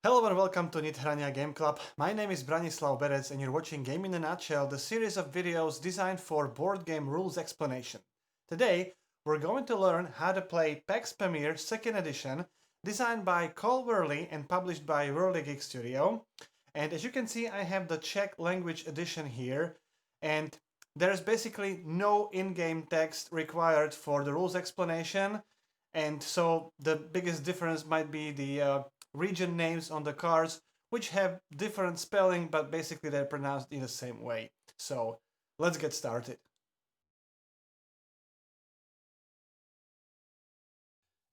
Hello and welcome to Nithrania Game Club. My name is Branislav Berec and you're watching Game in a Nutshell, the series of videos designed for board game rules explanation. Today, we're going to learn how to play Pax Pamir 2nd edition, designed by Cole Worley and published by Rulebook Studio. And as you can see, I have the Czech language edition here, and there's basically no in-game text required for the rules explanation. And so the biggest difference might be the region names on the cards, which have different spelling, but basically they're pronounced in the same way. So let's get started.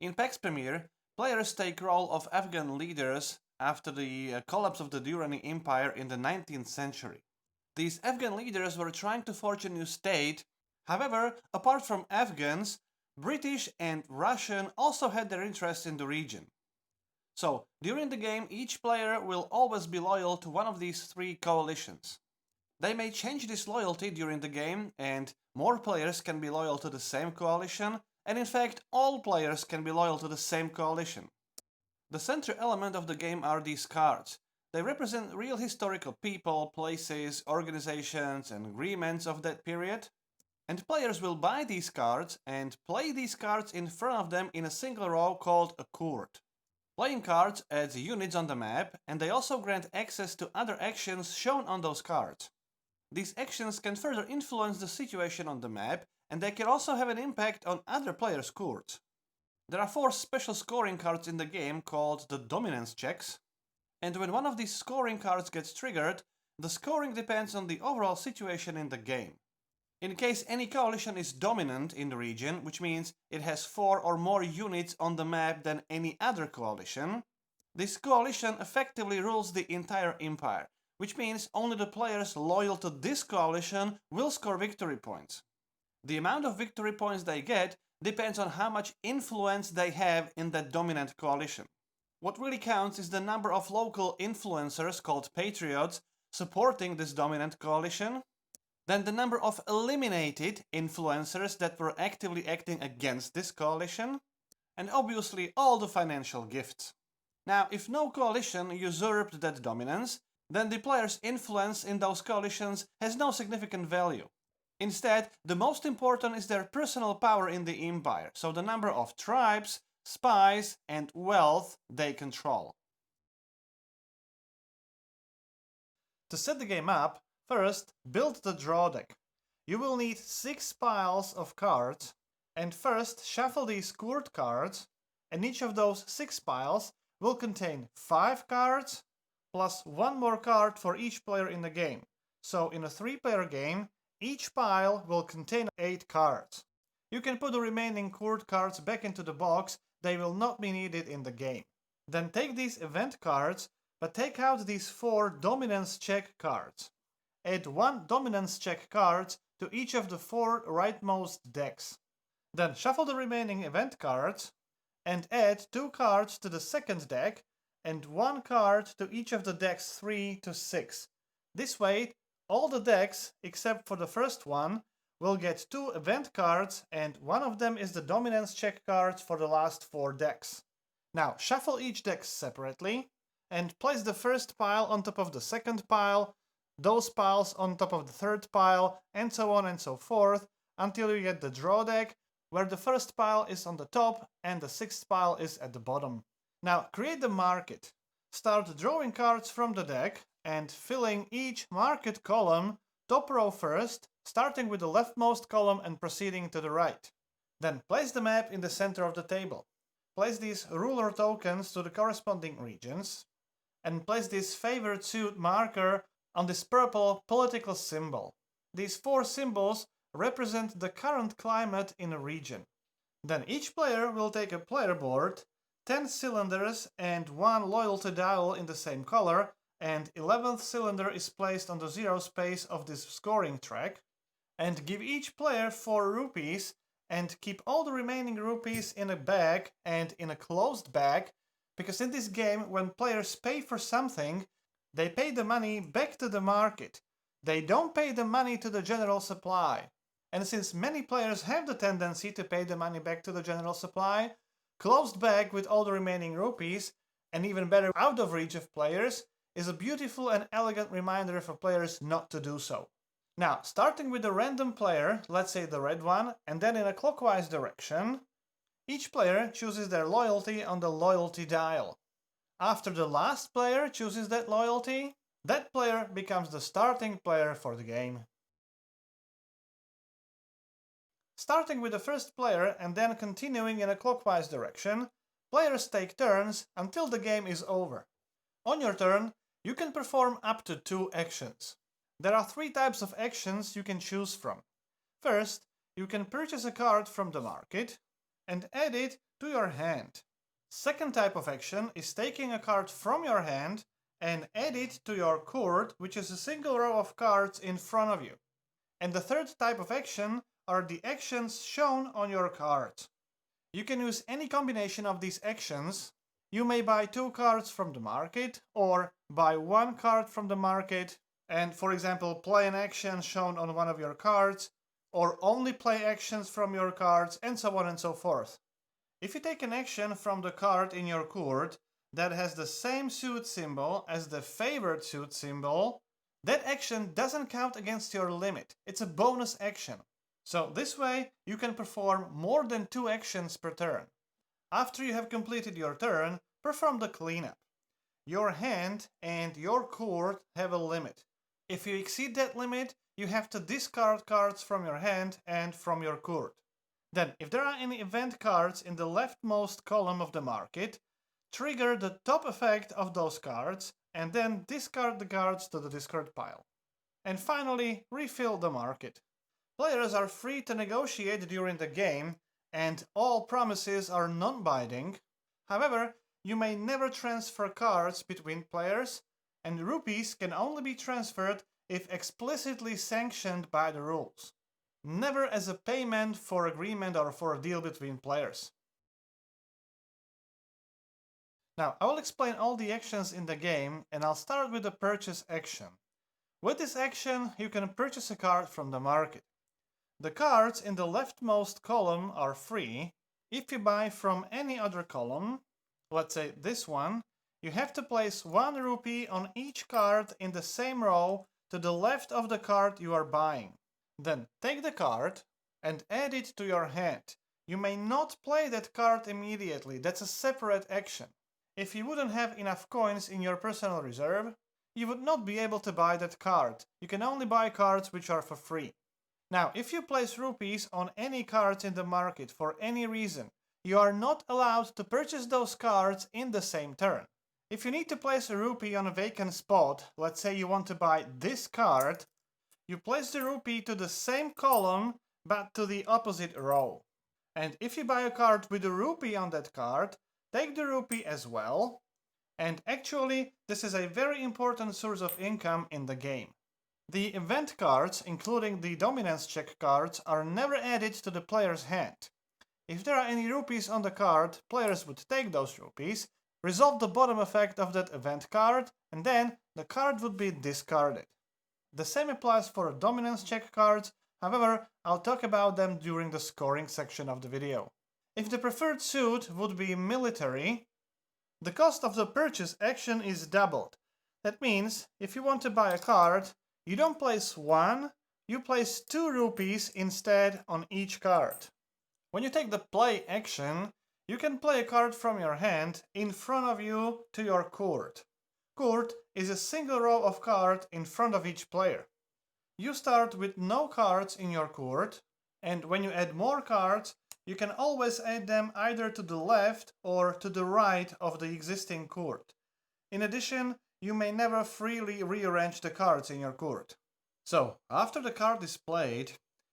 In Pax Pamir, players take role of Afghan leaders after the collapse of the Durrani Empire in the 19th century. These Afghan leaders were trying to forge a new state. However, apart from Afghans, British and Russian also had their interests in the region. So, during the game, each player will always be loyal to one of these three coalitions. They may change this loyalty during the game, and more players can be loyal to the same coalition, and in fact, all players can be loyal to the same coalition. The central element of the game are these cards. They represent real historical people, places, organizations, and agreements of that period. And players will buy these cards and play these cards in front of them in a single row called a court. Playing cards adds units on the map, and they also grant access to other actions shown on those cards. These actions can further influence the situation on the map, and they can also have an impact on other players' courts. There are 4 special scoring cards in the game called the dominance checks, and when one of these scoring cards gets triggered, the scoring depends on the overall situation in the game. In case any coalition is dominant in the region, which means it has 4 or more units on the map than any other coalition, this coalition effectively rules the entire empire, which means only the players loyal to this coalition will score victory points. The amount of victory points they get depends on how much influence they have in that dominant coalition. What really counts is the number of local influencers, called Patriots, supporting this dominant coalition, then the number of eliminated influencers that were actively acting against this coalition, and obviously all the financial gifts. Now, if no coalition usurped that dominance, then the player's influence in those coalitions has no significant value. Instead, the most important is their personal power in the empire, so the number of tribes, spies, and wealth they control. To set the game up, first, build the draw deck. You will need 6 piles of cards, and first shuffle these court cards, and each of those 6 piles will contain 5 cards, plus 1 more card for each player in the game. So in a 3-player game, each pile will contain 8 cards. You can put the remaining court cards back into the box, they will not be needed in the game. Then take these event cards, but take out these 4 dominance check cards. Add 1 dominance check card to each of the 4 rightmost decks. Then shuffle the remaining event cards and add 2 cards to the second deck and 1 card to each of the decks 3 to 6. This way, all the decks, except for the first one, will get 2 event cards, and one of them is the dominance check card for the last 4 decks. Now, shuffle each deck separately and place the first pile on top of the second pile, those piles on top of the third pile, and so on and so forth, until you get the draw deck, where the first pile is on the top and the 6th pile is at the bottom. Now, create the market. Start drawing cards from the deck and filling each market column, top row first, starting with the leftmost column and proceeding to the right. Then place the map in the center of the table. Place these ruler tokens to the corresponding regions, and place this favored suit marker on this purple political symbol. These 4 symbols represent the current climate in a region. Then each player will take a player board, 10 cylinders and 1 loyalty dial in the same color, and 11th cylinder is placed on the 0 space of this scoring track, and give each player 4 rupees and keep all the remaining rupees in a bag and in a closed bag, because in this game, when players pay for something, they pay the money back to the market. They don't pay the money to the general supply. And since many players have the tendency to pay the money back to the general supply, closed bag with all the remaining rupees and even better, out of reach of players, is a beautiful and elegant reminder for players not to do so. Now, starting with a random player, let's say the red one, and then in a clockwise direction, each player chooses their loyalty on the loyalty dial. After the last player chooses that loyalty, that player becomes the starting player for the game. Starting with the first player and then continuing in a clockwise direction, players take turns until the game is over. On your turn, you can perform up to 2 actions. There are 3 types of actions you can choose from. First, you can purchase a card from the market and add it to your hand. Second type of action is taking a card from your hand and add it to your court, which is a single row of cards in front of you. And the third type of action are the actions shown on your card. You can use any combination of these actions. You may buy 2 cards from the market or buy 1 card from the market and, for example, play an action shown on one of your cards, or only play actions from your cards, and so on and so forth. If you take an action from the card in your court that has the same suit symbol as the favored suit symbol, that action doesn't count against your limit. It's a bonus action. So this way you can perform more than 2 actions per turn. After you have completed your turn, perform the cleanup. Your hand and your court have a limit. If you exceed that limit, you have to discard cards from your hand and from your court. Then, if there are any event cards in the leftmost column of the market, trigger the top effect of those cards and then discard the cards to the discard pile. And finally, refill the market. Players are free to negotiate during the game, and all promises are non-binding. However, you may never transfer cards between players, and rupees can only be transferred if explicitly sanctioned by the rules. Never as a payment for agreement or for a deal between players. Now, I will explain all the actions in the game, and I'll start with the purchase action. With this action, you can purchase a card from the market. The cards in the leftmost column are free. If you buy from any other column, let's say this one, you have to place 1 rupee on each card in the same row to the left of the card you are buying. Then take the card and add it to your hand. You may not play that card immediately, that's a separate action. If you wouldn't have enough coins in your personal reserve, you would not be able to buy that card. You can only buy cards which are for free. Now, if you place rupees on any cards in the market for any reason, you are not allowed to purchase those cards in the same turn. If you need to place a rupee on a vacant spot, let's say you want to buy this card, you place the rupee to the same column but to the opposite row. And if you buy a card with a rupee on that card, take the rupee as well. And actually, this is a very important source of income in the game. The event cards, including the dominance check cards, are never added to the player's hand. If there are any rupees on the card, players would take those rupees, resolve the bottom effect of that event card, and then the card would be discarded. The same applies for dominance check cards, however, I'll talk about them during the scoring section of the video. If the preferred suit would be military, the cost of the purchase action is doubled. That means, if you want to buy a card, you don't place 1, you place 2 rupees instead on each card. When you take the play action, you can play a card from your hand in front of you to your court. Court is a single row of cards in front of each player. You start with no cards in your court, and when you add more cards, you can always add them either to the left or to the right of the existing court. In addition, you may never freely rearrange the cards in your court. So, after the card is played,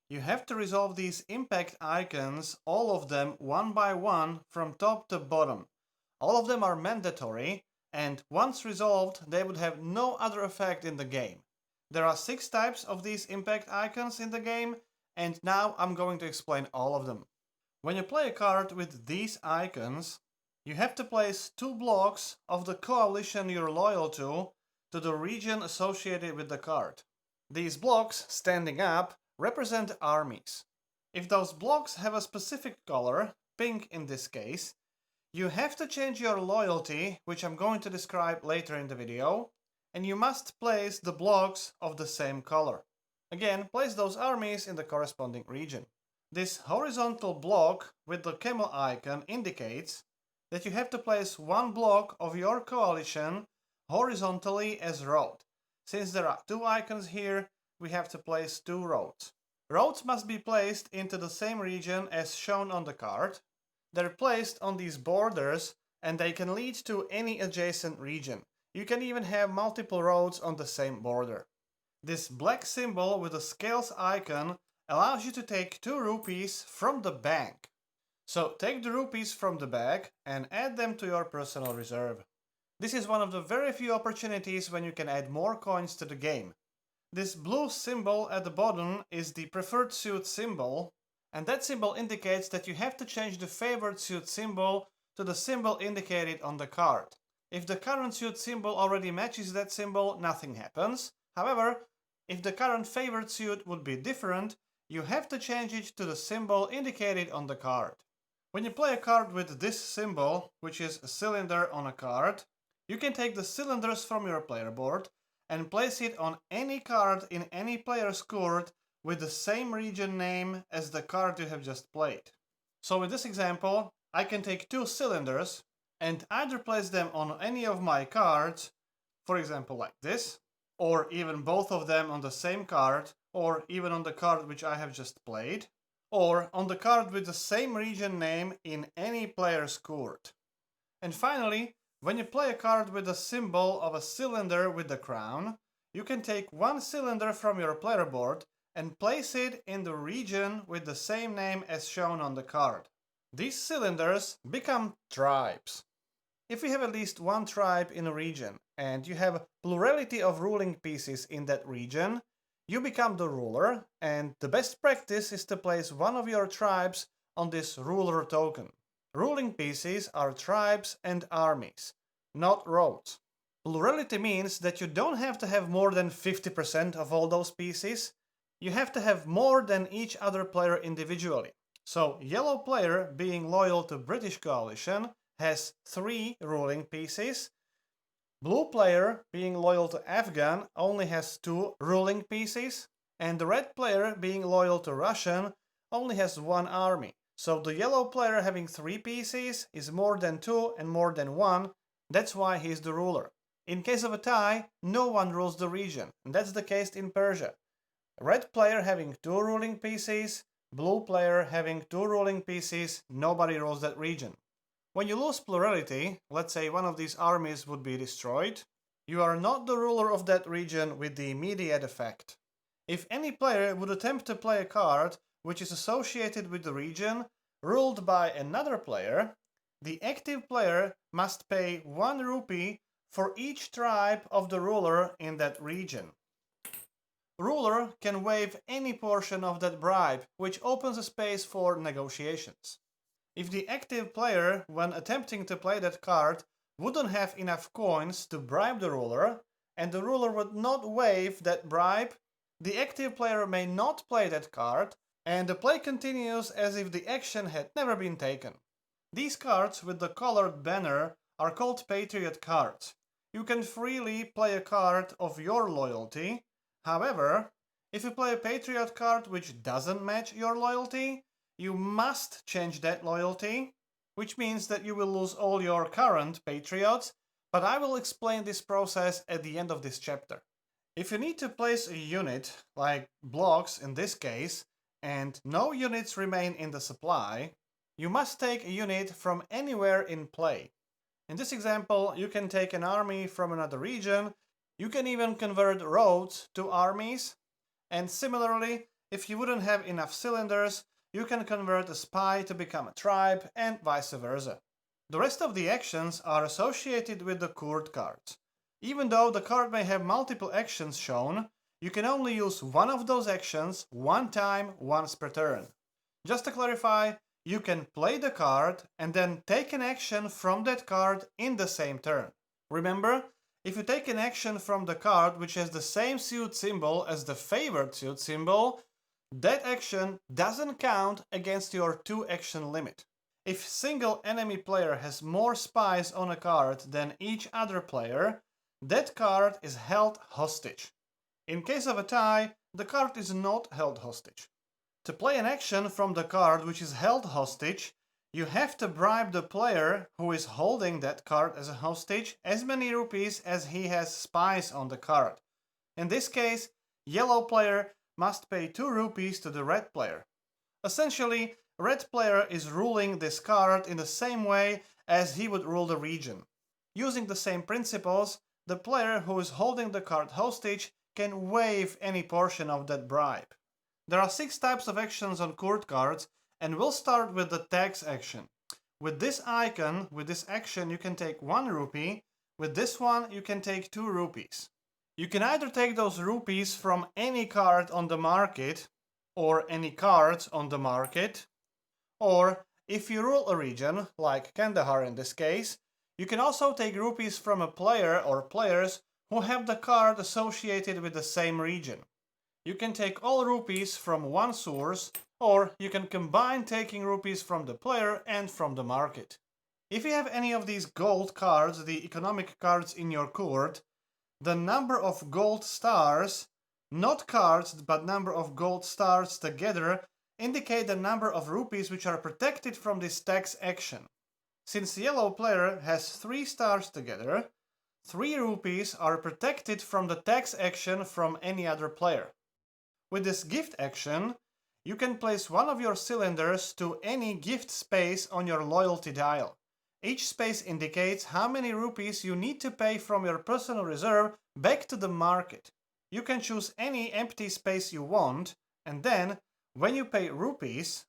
you have to resolve these impact icons, all of them one by one from top to bottom. All of them are mandatory, and once resolved, they would have no other effect in the game. There are 6 types of these impact icons in the game, and now I'm going to explain all of them. When you play a card with these icons, you have to place 2 blocks of the coalition you're loyal to the region associated with the card. These blocks, standing up, represent armies. If those blocks have a specific color, pink in this case, You have to change your loyalty, which I'm going to describe later in the video, and you must place the blocks of the same color. Again, place those armies in the corresponding region. This horizontal block with the camel icon indicates that you have to place one block of your coalition horizontally as road. Since there are two icons here, we have to place two roads. Roads must be placed into the same region as shown on the card. They're placed on these borders and they can lead to any adjacent region. You can even have multiple roads on the same border. This black symbol with the scales icon allows you to take 2 rupees from the bank. So take the rupees from the bag and add them to your personal reserve. This is one of the very few opportunities when you can add more coins to the game. This blue symbol at the bottom is the preferred suit symbol, and that symbol indicates that you have to change the favored suit symbol to the symbol indicated on the card. If the current suit symbol already matches that symbol, nothing happens. However, if the current favored suit would be different, you have to change it to the symbol indicated on the card. When you play a card with this symbol, which is a cylinder on a card, you can take the cylinders from your player board and place it on any card in any player's court with the same region name as the card you have just played. So in this example, I can take 2 cylinders and either place them on any of my cards, for example like this, or even both of them on the same card, or even on the card which I have just played, or on the card with the same region name in any player's court. And finally, when you play a card with the symbol of a cylinder with the crown, you can take 1 cylinder from your player board and place it in the region with the same name as shown on the card. These cylinders become tribes. If you have at least 1 tribe in a region and you have a plurality of ruling pieces in that region, you become the ruler, and the best practice is to place one of your tribes on this ruler token. Ruling pieces are tribes and armies, not roads. Plurality means that you don't have to have more than 50% of all those pieces. You have to have more than each other player individually. So yellow player, being loyal to British coalition, has 3 ruling pieces. Blue player, being loyal to Afghan, only has 2 ruling pieces. And the red player, being loyal to Russian, only has 1 army. So the yellow player having 3 pieces is more than 2 and more than 1. That's why he's the ruler. In case of a tie, no one rules the region. And that's the case in Persia. Red player having 2 ruling pieces, blue player having 2 ruling pieces, nobody rules that region. When you lose plurality, let's say one of these armies would be destroyed, you are not the ruler of that region with the immediate effect. If any player would attempt to play a card which is associated with the region ruled by another player, the active player must pay 1 rupee for each tribe of the ruler in that region. Ruler can waive any portion of that bribe, which opens a space for negotiations. If the active player, when attempting to play that card, wouldn't have enough coins to bribe the ruler, and the ruler would not waive that bribe, the active player may not play that card, and the play continues as if the action had never been taken. These cards with the colored banner are called Patriot cards. You can freely play a card of your loyalty. However, if you play a Patriot card which doesn't match your loyalty, you must change that loyalty, which means that you will lose all your current Patriots, but I will explain this process at the end of this chapter. If you need to place a unit, like blocks in this case, and no units remain in the supply, you must take a unit from anywhere in play. In this example, you can take an army from another region, you can even convert roads to armies, and similarly, if you wouldn't have enough cylinders, you can convert a spy to become a tribe, and vice versa. The rest of the actions are associated with the court cards. Even though the card may have multiple actions shown, you can only use one of those actions one time once per turn. Just to clarify, you can play the card and then take an action from that card in the same turn. Remember, if you take an action from the card which has the same suit symbol as the favored suit symbol, that action doesn't count against your 2 action limit. If single enemy player has more spies on a card than each other player, that card is held hostage. In case of a tie, the card is not held hostage. To play an action from the card which is held hostage, you have to bribe the player who is holding that card as a hostage as many rupees as he has spies on the card. In this case, yellow player must pay 2 rupees to the red player. Essentially, red player is ruling this card in the same way as he would rule the region. Using the same principles, the player who is holding the card hostage can waive any portion of that bribe. There are 6 types of actions on court cards, and we'll start with the tax action. With this icon, with this action, you can take 1 rupee. With this one, you can take 2 rupees. You can either take those rupees from any card on the market, or any cards on the market, or if you rule a region, like Kandahar in this case, you can also take rupees from a player or players who have the card associated with the same region. You can take all rupees from one source, or you can combine taking rupees from the player and from the market. If you have any of these gold cards, the economic cards in your court, the number of gold stars, not cards, but number of gold stars together, indicate the number of rupees which are protected from this tax action. Since the yellow player has 3 stars together, 3 rupees are protected from the tax action from any other player. With this gift action, you can place one of your cylinders to any gift space on your loyalty dial. Each space indicates how many rupees you need to pay from your personal reserve back to the market. You can choose any empty space you want, and then, when you pay rupees,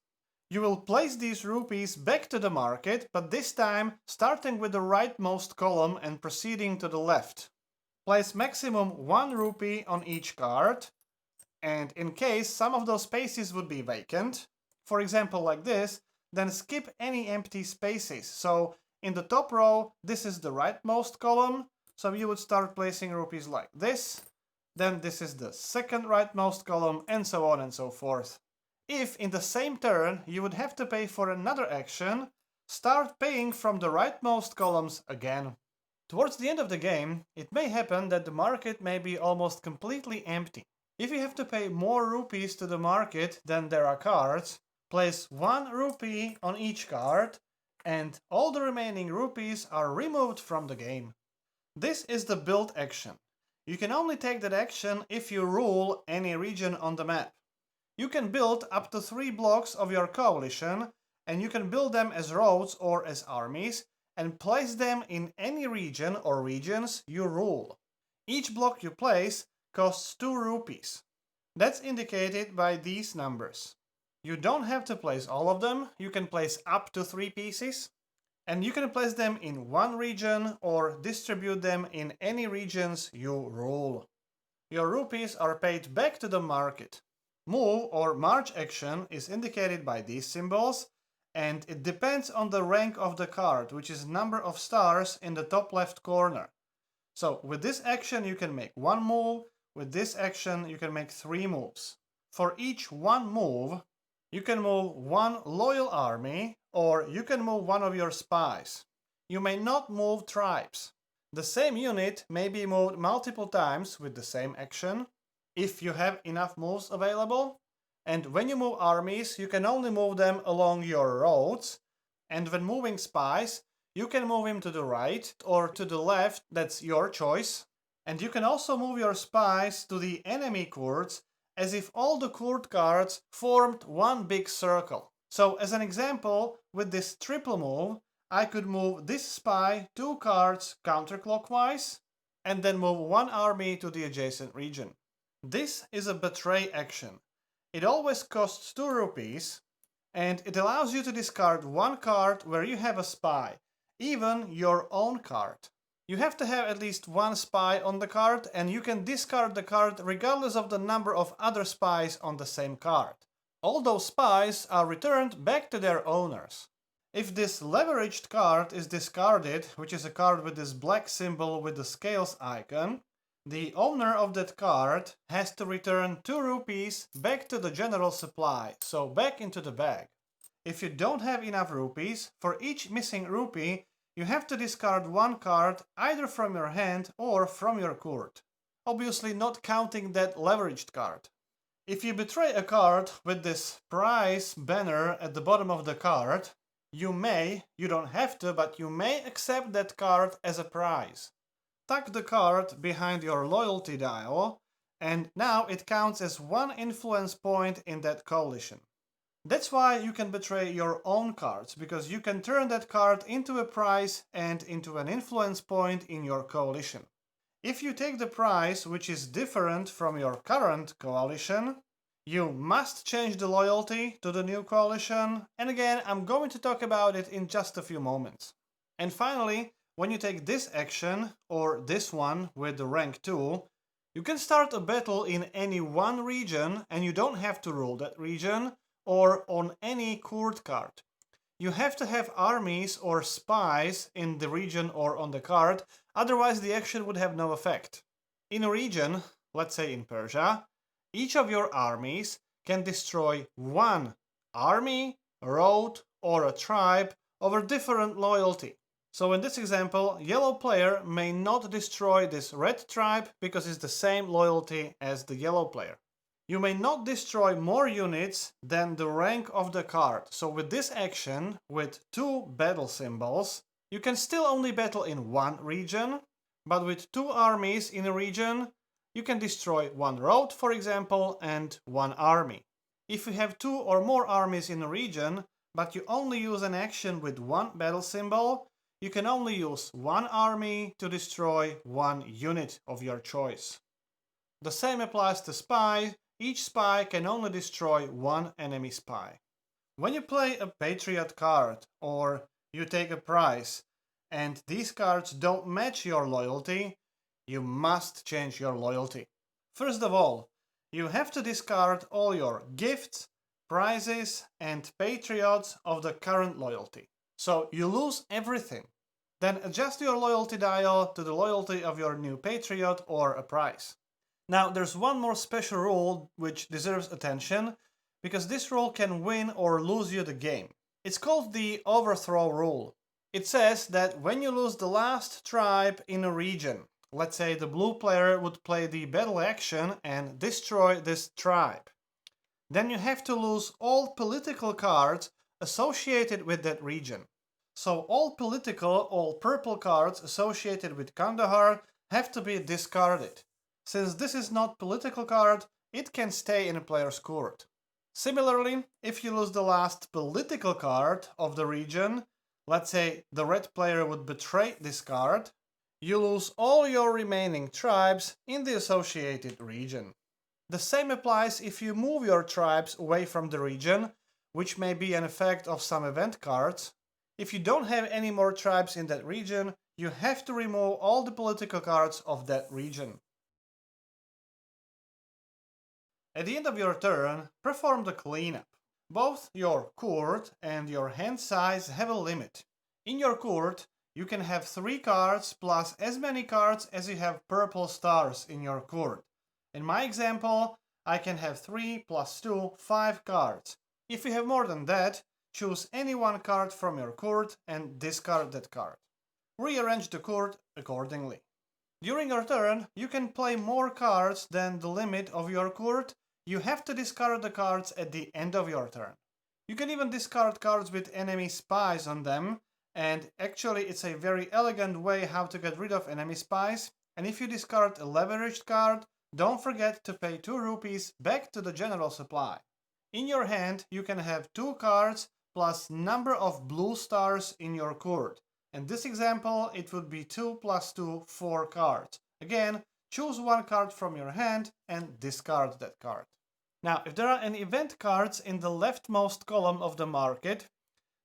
you will place these rupees back to the market, but this time starting with the rightmost column and proceeding to the left. Place maximum 1 rupee on each card, and in case some of those spaces would be vacant, for example like this, then skip any empty spaces. So in the top row, this is the rightmost column, so you would start placing rupees like this, then this is the second rightmost column, and so on and so forth. If in the same turn you would have to pay for another action, start paying from the rightmost columns again. Towards the end of the game, it may happen that the market may be almost completely empty. If you have to pay more rupees to the market than there are cards, place 1 rupee on each card, and all the remaining rupees are removed from the game. This is the build action. You can only take that action if you rule any region on the map. You can build up to 3 blocks of your coalition, and you can build them as roads or as armies, and place them in any region or regions you rule. Each block you place costs 2 rupees. That's indicated by these numbers. You don't have to place all of them, you can place up to 3 pieces, and you can place them in one region or distribute them in any regions you rule. Your rupees are paid back to the market. Move or march action is indicated by these symbols, and it depends on the rank of the card, which is number of stars in the top left corner. So with this action you can make 1 move, with this action you can make 3 moves. For each 1 move, you can move 1 loyal army, or you can move 1 of your spies. You may not move tribes. The same unit may be moved multiple times with the same action, if you have enough moves available, and when you move armies, you can only move them along your roads, and when moving spies, you can move him to the right or to the left, that's your choice, and you can also move your spies to the enemy courts as if all the court cards formed one big circle. So as an example, with this triple move, I could move this spy 2 cards counterclockwise, and then move 1 army to the adjacent region. This is a betray action. It always costs 2 rupees, and it allows you to discard 1 card where you have a spy, even your own card. You have to have at least 1 spy on the card, and you can discard the card regardless of the number of other spies on the same card. All those spies are returned back to their owners. If this leveraged card is discarded, which is a card with this black symbol with the scales icon, the owner of that card has to return 2 rupees back to the general supply, so back into the bag. If you don't have enough rupees, for each missing rupee, you have to discard one card either from your hand or from your court. Obviously not counting that leveraged card. If you betray a card with this prize banner at the bottom of the card, you don't have to, but you may accept that card as a prize. Tuck the card behind your loyalty dial, and now it counts as one influence point in that coalition. That's why you can betray your own cards, because you can turn that card into a prize and into an influence point in your coalition. If you take the prize which is different from your current coalition, you must change the loyalty to the new coalition, and again I'm going to talk about it in just a few moments. And finally, when you take this action, or this one with the rank 2, you can start a battle in any one region and you don't have to rule that region, or on any court card. You have to have armies or spies in the region or on the card, otherwise the action would have no effect. In a region, let's say in Persia, each of your armies can destroy one army, road, or a tribe over different loyalty. So in this example, yellow player may not destroy this red tribe because it's the same loyalty as the yellow player. You may not destroy more units than the rank of the card. So with this action, with 2 battle symbols, you can still only battle in one region, but with 2 armies in a region, you can destroy 1 road, for example, and 1 army. If you have 2 or more armies in a region, but you only use an action with 1 battle symbol, you can only use 1 army to destroy 1 unit of your choice. The same applies to spy. Each spy can only destroy 1 enemy spy. When you play a Patriot card or you take a prize and these cards don't match your loyalty, you must change your loyalty. First of all, you have to discard all your gifts, prizes and Patriots of the current loyalty. So you lose everything. Then adjust your loyalty dial to the loyalty of your new Patriot or a prize. Now there's one more special rule which deserves attention, because this rule can win or lose you the game. It's called the Overthrow Rule. It says that when you lose the last tribe in a region, let's say the blue player would play the battle action and destroy this tribe, then you have to lose all political cards associated with that region. So all purple cards associated with Kandahar have to be discarded. Since this is not political card, it can stay in a player's court. Similarly, if you lose the last political card of the region, let's say the red player would betray this card, you lose all your remaining tribes in the associated region. The same applies if you move your tribes away from the region, which may be an effect of some event cards. If you don't have any more tribes in that region, you have to remove all the political cards of that region. At the end of your turn, perform the cleanup. Both your court and your hand size have a limit. In your court, you can have 3 cards plus as many cards as you have purple stars in your court. In my example, I can have 3 plus 2, 5 cards. If you have more than that, choose any one card from your court and discard that card. Rearrange the court accordingly. During your turn, you can play more cards than the limit of your court. You have to discard the cards at the end of your turn. You can even discard cards with enemy spies on them, and actually it's a very elegant way how to get rid of enemy spies. And if you discard a leveraged card, don't forget to pay 2 rupees back to the general supply. In your hand, you can have 2 cards plus number of blue stars in your court. In this example, it would be 2 plus 2, 4 cards. Again, choose 1 card from your hand and discard that card. Now, if there are any event cards in the leftmost column of the market,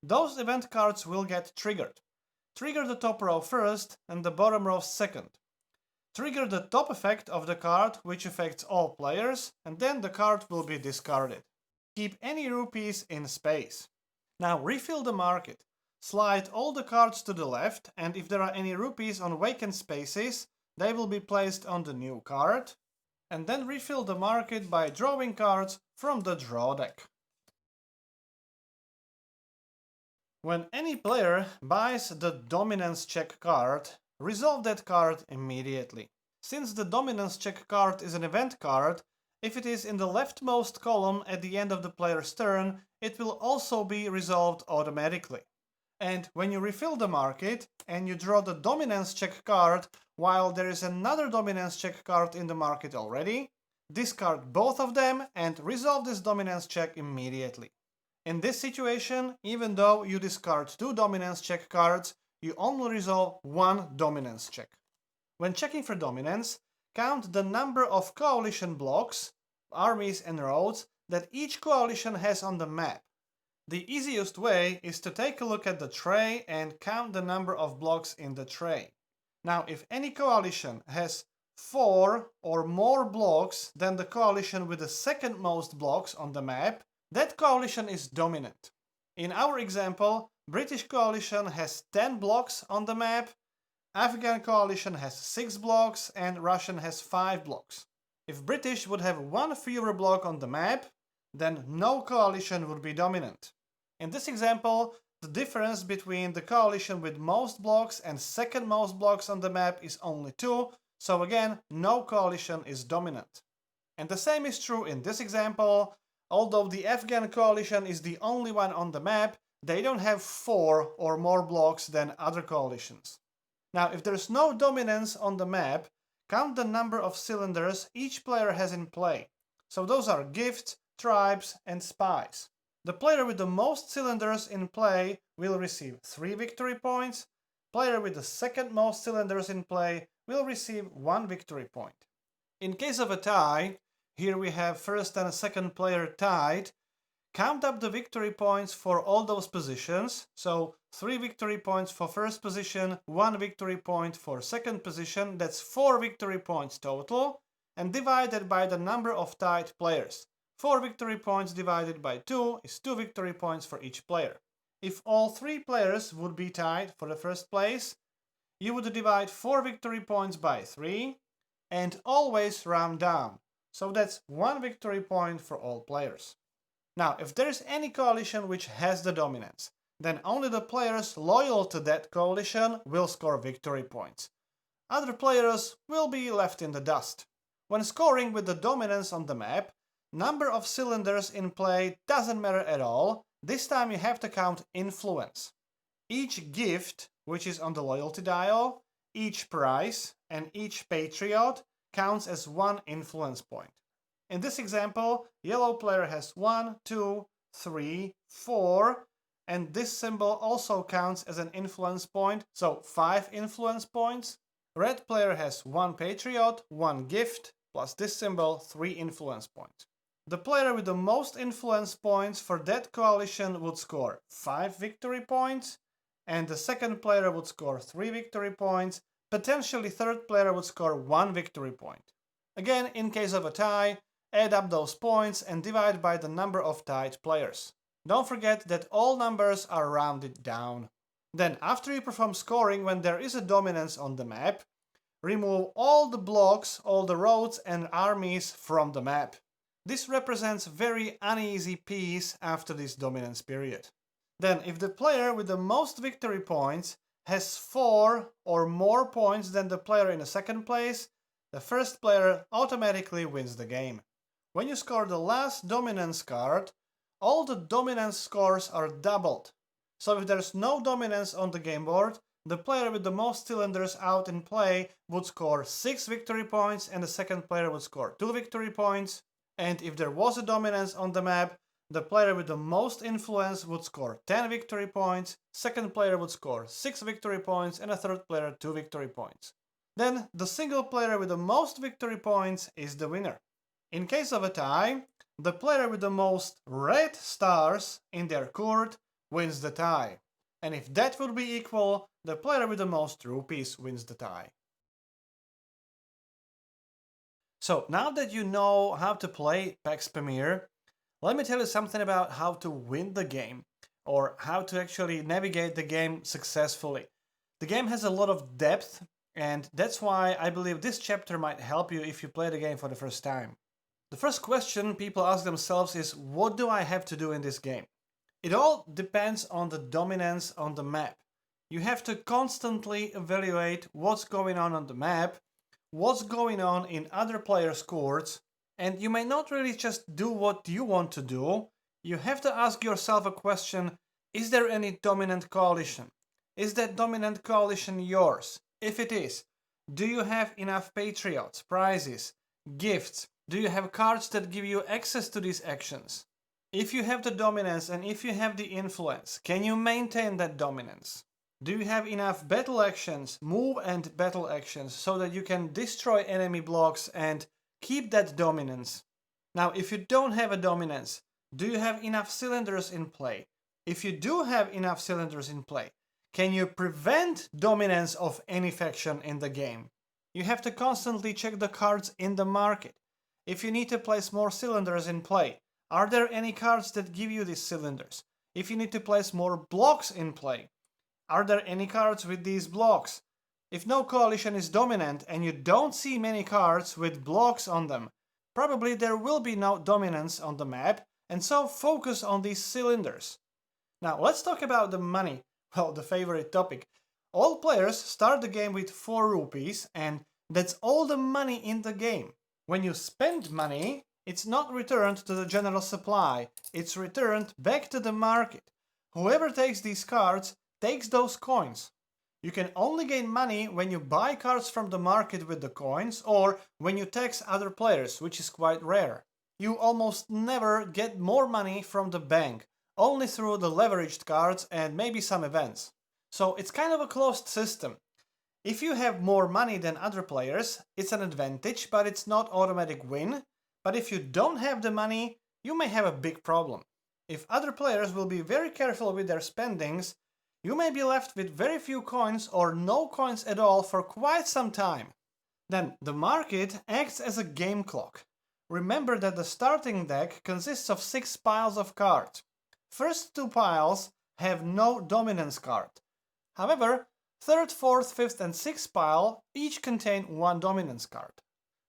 those event cards will get triggered. Trigger the top row first and the bottom row second. Trigger the top effect of the card, which affects all players, and then the card will be discarded. Keep any rupees in space. Now refill the market. Slide all the cards to the left, and if there are any rupees on vacant spaces, they will be placed on the new card. And then refill the market by drawing cards from the draw deck. When any player buys the dominance check card, resolve that card immediately. Since the dominance check card is an event card, if it is in the leftmost column at the end of the player's turn, it will also be resolved automatically. And when you refill the market and you draw the dominance check card while there is another dominance check card in the market already, discard both of them and resolve this dominance check immediately. In this situation, even though you discard 2 dominance check cards, you only resolve 1 dominance check. When checking for dominance, count the number of coalition blocks, armies and roads that each coalition has on the map. The easiest way is to take a look at the tray and count the number of blocks in the tray. Now, if any coalition has 4 or more blocks than the coalition with the second most blocks on the map, that coalition is dominant. In our example, British coalition has 10 blocks on the map, Afghan coalition has 6 blocks, and Russian has 5 blocks. If British would have 1 fewer block on the map, then no coalition would be dominant. In this example, the difference between the coalition with most blocks and second most blocks on the map is only 2, so again, no coalition is dominant. And the same is true in this example. Although the Afghan coalition is the only one on the map, they don't have 4 or more blocks than other coalitions. Now, if there's no dominance on the map, count the number of cylinders each player has in play. So those are gifts, tribes, and spies. The player with the most cylinders in play will receive 3 victory points. Player with the second most cylinders in play will receive 1 victory point. In case of a tie, here we have first and second player tied. Count up the victory points for all those positions. So 3 victory points for first position, 1 victory point for second position. That's 4 victory points total. And divide that by the number of tied players. 4 victory points divided by 2 is 2 victory points for each player. If all 3 players would be tied for the first place, you would divide 4 victory points by 3 and always round down. So that's 1 victory point for all players. Now, if there is any coalition which has the dominance, then only the players loyal to that coalition will score victory points. Other players will be left in the dust. When scoring with the dominance on the map, number of cylinders in play doesn't matter at all. This time you have to count influence. Each gift, which is on the loyalty dial, each prize, and each patriot counts as 1 influence point. In this example, yellow player has 1, 2, 3, 4, and this symbol also counts as an influence point, so 5 influence points. Red player has 1 patriot, 1 gift, plus this symbol, 3 influence points. The player with the most influence points for that coalition would score 5 victory points, and the second player would score 3 victory points. Potentially third player would score 1 victory point. Again, in case of a tie, add up those points and divide by the number of tied players. Don't forget that all numbers are rounded down. Then, after you perform scoring when there is a dominance on the map, remove all the blocks, all the roads and armies from the map. This represents very uneasy peace after this dominance period. Then, if the player with the most victory points has 4 or more points than the player in the second place, the first player automatically wins the game. When you score the last dominance card, all the dominance scores are doubled. So if there's no dominance on the game board, the player with the most cylinders out in play would score 6 victory points and the second player would score 2 victory points. And if there was a dominance on the map, the player with the most influence would score 10 victory points, second player would score 6 victory points, and a third player 2 victory points. Then the single player with the most victory points is the winner. In case of a tie, the player with the most red stars in their court wins the tie. And if that would be equal, the player with the most rupees wins the tie. So now that you know how to play Pax Pamir, let me tell you something about how to win the game, or how to actually navigate the game successfully. The game has a lot of depth, and that's why I believe this chapter might help you if you play the game for the first time. The first question people ask themselves is, what do I have to do in this game? It all depends on the dominance on the map. You have to constantly evaluate what's going on the map, what's going on in other players' courts, and you may not really just do what you want to do. You have to ask yourself a question: is there any dominant coalition? Is that dominant coalition yours? If it is, do you have enough Patriots, prizes, gifts? Do you have cards that give you access to these actions? If you have the dominance and if you have the influence, can you maintain that dominance? Do you have enough battle actions, move and battle actions, so that you can destroy enemy blocks and keep that dominance? Now, if you don't have a dominance, do you have enough cylinders in play? If you do have enough cylinders in play, can you prevent dominance of any faction in the game? You have to constantly check the cards in the market. If you need to place more cylinders in play, are there any cards that give you these cylinders? If you need to place more blocks in play, are there any cards with these blocks? If no coalition is dominant and you don't see many cards with blocks on them, probably there will be no dominance on the map, and so focus on these cylinders. Now let's talk about the money, well, the favorite topic. All players start the game with 4 rupees, and that's all the money in the game. When you spend money, it's not returned to the general supply, it's returned back to the market. Whoever takes these cards takes those coins. You can only gain money when you buy cards from the market with the coins, or when you tax other players, which is quite rare. You almost never get more money from the bank, only through the leveraged cards and maybe some events. So it's kind of a closed system. If you have more money than other players, it's an advantage, but it's not automatic win. But if you don't have the money, you may have a big problem. If other players will be very careful with their spendings, you may be left with very few coins or no coins at all for quite some time. Then the market acts as a game clock. Remember that the starting deck consists of 6 piles of cards. First 2 piles have no dominance card. However, 3rd, 4th, 5th and 6th pile each contain 1 dominance card.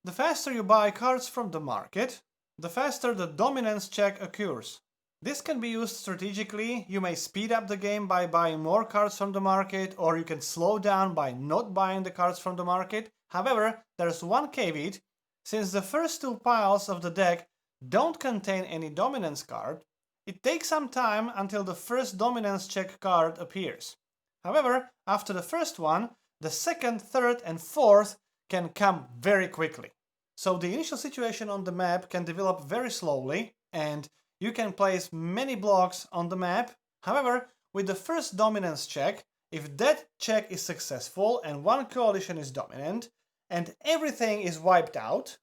The faster you buy cards from the market, the faster the dominance check occurs. This can be used strategically. You may speed up the game by buying more cards from the market, or you can slow down by not buying the cards from the market. However, there's one caveat. Since the first 2 piles of the deck don't contain any dominance card, it takes some time until the first dominance check card appears. However, after the first one, the 2nd, 3rd and 4th can come very quickly. So the initial situation on the map can develop very slowly, and you can place many blocks on the map. However, with the first dominance check, if that check is successful and one coalition is dominant and everything is wiped out,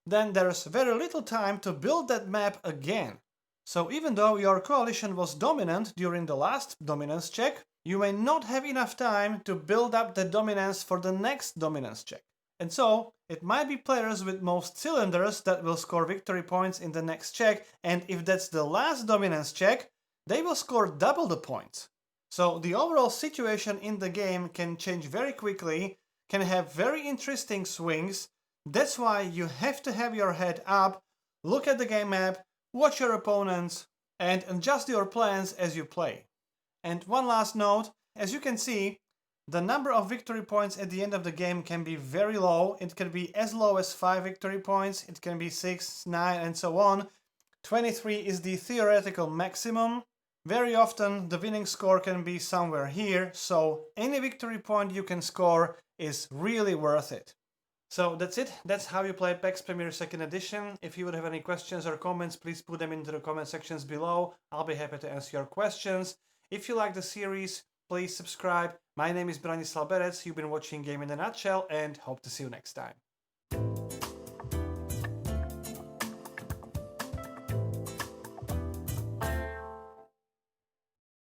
then there's very little time to build that map again. So even though your coalition was dominant during the last dominance check, you may not have enough time to build up the dominance for the next dominance check. And so, it might be players with most cylinders that will score victory points in the next check, and if that's the last dominance check, they will score double the points. So the overall situation in the game can change very quickly, can have very interesting swings. That's why you have to have your head up, look at the game map, watch your opponents, and adjust your plans as you play. And one last note, as you can see, the number of victory points at the end of the game can be very low. It can be as low as 5 victory points, it can be 6, 9 and so on. 23 is the theoretical maximum. Very often the winning score can be somewhere here, so any victory point you can score is really worth it. So that's it, that's how you play Pax Pamir 2nd edition. If you would have any questions or comments, please put them into the comment sections below. I'll be happy to answer your questions. If you like the series, please subscribe. My name is Branislav Berec, you've been watching Game in a Nutshell, and hope to see you next time.